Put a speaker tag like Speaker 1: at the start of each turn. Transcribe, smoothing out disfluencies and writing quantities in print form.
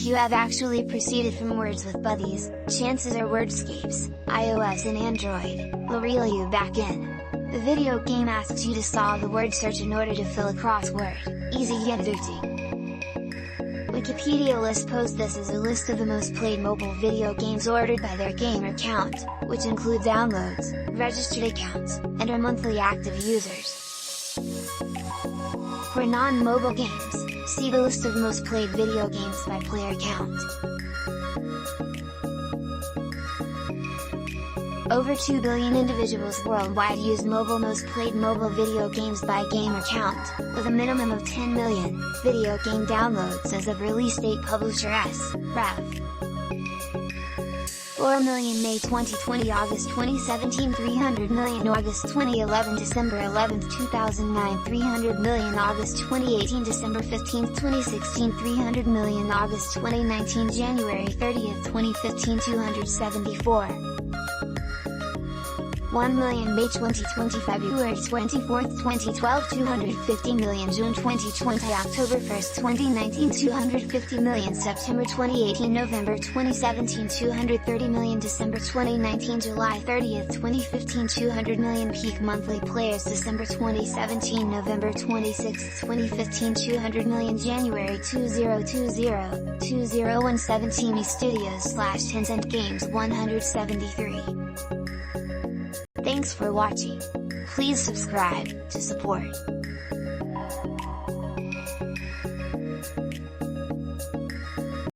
Speaker 1: If you have actually proceeded from Words with Buddies, chances are Wordscapes, iOS and Android, will reel you back in. The video game asks you to solve the word search in order to fill a crossword, easy yet addicting. Wikipedia list post this as a list of the most played mobile video games ordered by their gamer count, which include downloads, registered accounts, and our monthly active users. For non-mobile games, see the list of most played video games by player count. Over 2 billion individuals worldwide use mobile. Most played mobile video games by gamer count, with a minimum of 10 million, video game downloads as of release date. Publisher Rev. 4 million May 2020, August 2017, 300 million August 2011, December 11, 2009, 300 million August 2018, December 15, 2016, 300 million August 2019, January 30, 2015, 274. 1 million May 2020, February 24, 2012, 250 million June 2020, October 1, 2019, 250 million September 2018, November 2017, 230 million December 2019, July 30, 2015, 200 million Peak monthly players December 2017, November 26, 2015, 200 million January 2020, 2017, Me Studios / Tencent Games 173. Thanks for watching. Please subscribe to support.